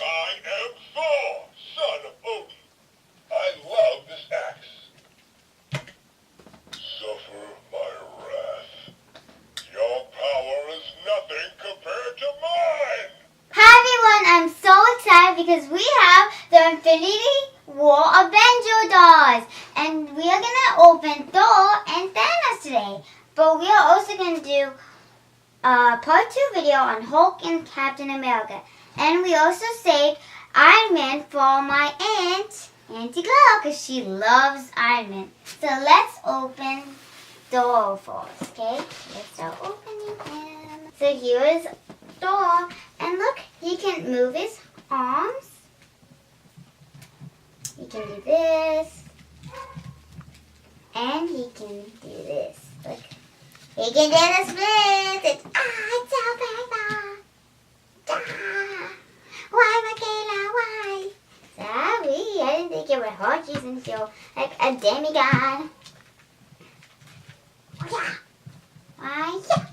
I am Thor, son of Odin. I love this axe. Suffer my wrath. Your power is nothing compared to mine. Hi everyone, I'm so excited because we have the Infinity War Avenger dolls. And we are going to open Thor and Thanos today. But we are also going to do a part 2 video on Hulk and Captain America. And we also saved Iron Man for my aunt, Auntie Glow, because she loves Iron Man. So let's open Thor first, okay? Let's start opening him. So here is Thor. And look, he can move his arms. He can do this. And he can do this. Look. He can do the split. It's so bad. Why, Michaela? Why? Sorry, I didn't think it would hurt you since you're like a demigod. Yeah. Why, yeah.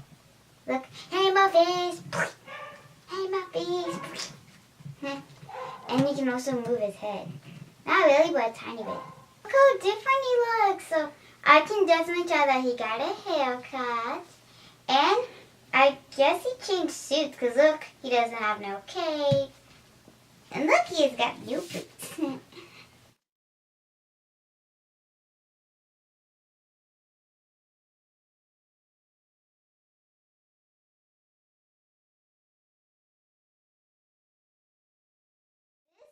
Look, hey, my face. Hey, my face. And he can also move his head. Not really, but a tiny bit. Look how different he looks. So I can definitely tell that he got a haircut. And I guess he changed suits because look, he doesn't have no cape. And look, he's got new boots.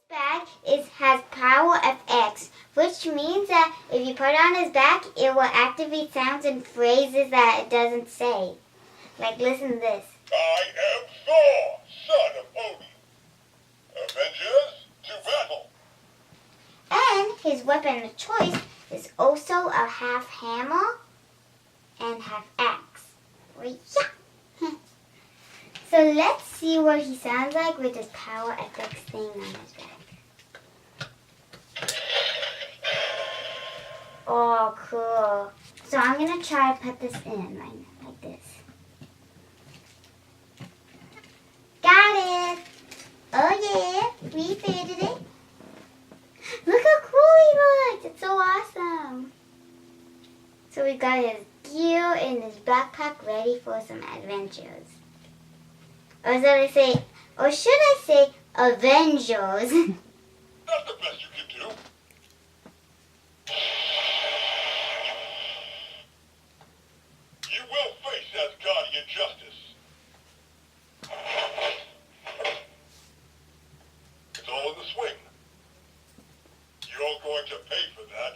Bag has power FX, which means that if you put it on his back, it will activate sounds and phrases that it doesn't say. Like, listen to this. I am Thor, son of Odin. Avengers, to battle. And his weapon of choice is also a half hammer and half axe. Yeah. So let's see what he sounds like with this power FX thing on his back. Oh, cool. So I'm going to try to put this in right now, like this. Got it. Oh, yeah. We fitted it. Look how cool he looks. It's so awesome. So we got his gear and his backpack ready for some adventures. Or should I say Avengers? That's the best you can do. You will face Asgardian justice. It's all in the swing. You're going to pay for that.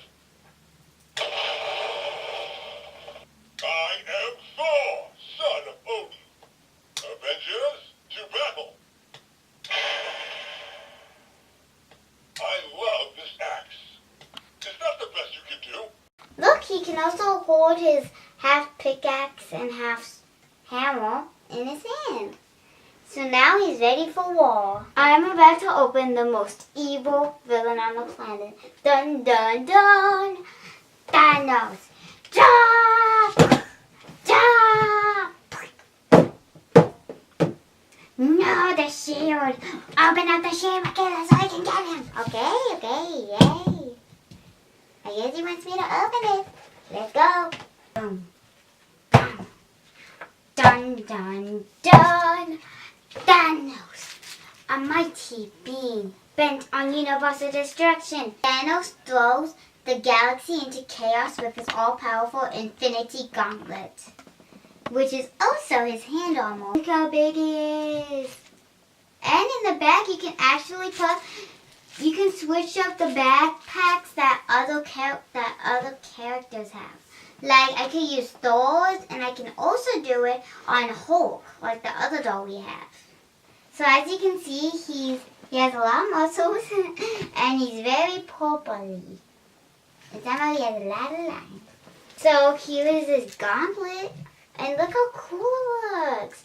I am Thor, son of Odin. Avengers, to battle. I love this axe. Is that the best you can do? Look, he can also hold his half pickaxe and half hammer in his hand. So now he's ready for war. I'm about to open the most evil villain on the planet. Dun dun dun! Thanos! Jump! Jump! No, the shield! Open up the shield, Michaela, so I can get him! Okay, yay! I guess he wants me to open it. Let's go! Boom. Dun dun dun! Thanos! A mighty being bent on universal destruction. Thanos throws the galaxy into chaos with his all-powerful Infinity Gauntlet, which is also his hand armor. Look how big it is. And in the back, you can actually you can switch up the backpacks that other characters have. Like, I can use Thor's, and I can also do it on Hulk, like the other doll we have. So as you can see, he has a lot of muscles, and he's very purpley. And somehow he has a lot of lines. So here is his gauntlet, and look how cool it looks.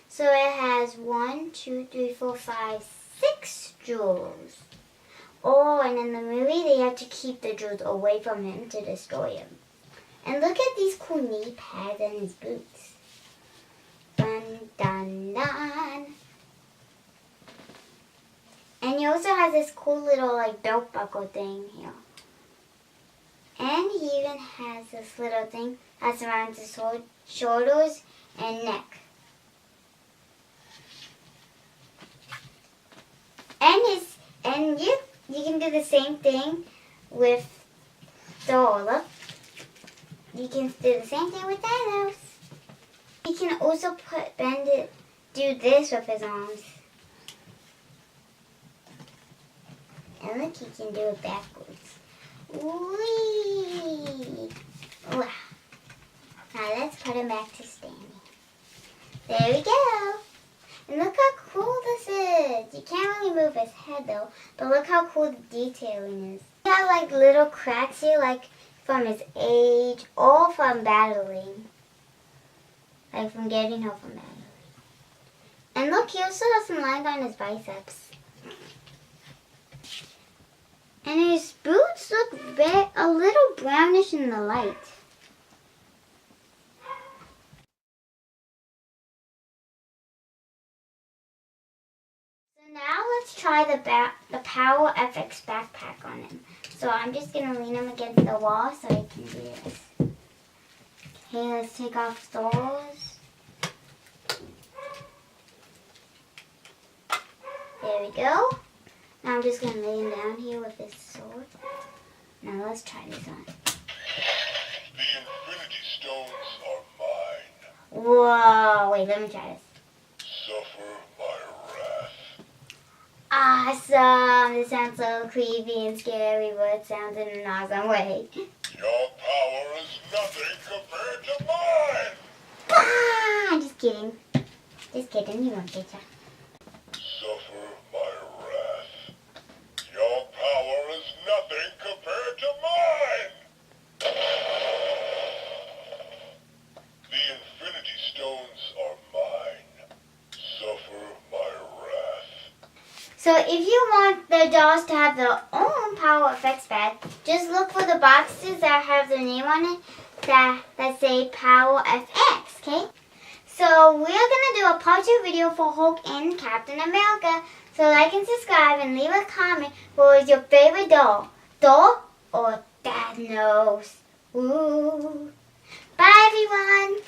So it has 1, 2, 3, 4, 5, 6 jewels. Oh, and in the movie, they have to keep the jewels away from him to destroy him. And look at these cool knee pads and his boots. Dun, dun, dun. And he also has this cool little like belt buckle thing here. And he even has this little thing that surrounds his shoulders and neck. And you can do the same thing with Thor. Look. You can do the same thing with Thanos. He can also do this with his arms. And look, he can do it backwards. Whee! Wow. Now let's put him back to standing. There we go. And look how cool this is. You can't really move his head though, but look how cool the detailing is. He got like little cracks here, like from his age or from battling. Like from getting help from battling. And look, he also has some lines on his biceps. And his boots look a little brownish in the light. So now let's try the Power FX backpack on him. So I'm just going to lean him against the wall so he can do this. Okay, let's take off Thor's. There we go. Now I'm just going to lay him down here with this sword. Now let's try this on. The Infinity Stones are mine. Whoa, wait, let me try this. Suffer my wrath. Awesome! This sounds so creepy and scary, but it sounds in an awesome way. Your power is nothing compared to mine. Ah, just kidding. Just kidding, you won't get ya. Suffer my wrath. Your power is nothing compared to mine. The Infinity Stones are mine. Suffer my wrath. So if you want the dolls to have their own Power Effects bag, just look for the boxes that have their name on it that say Power FX, okay? So we're going to do a part 2 video for Hulk and Captain America. So like and subscribe and leave a comment. What was your favorite doll? Thor or Thanos? Ooh. Bye everyone.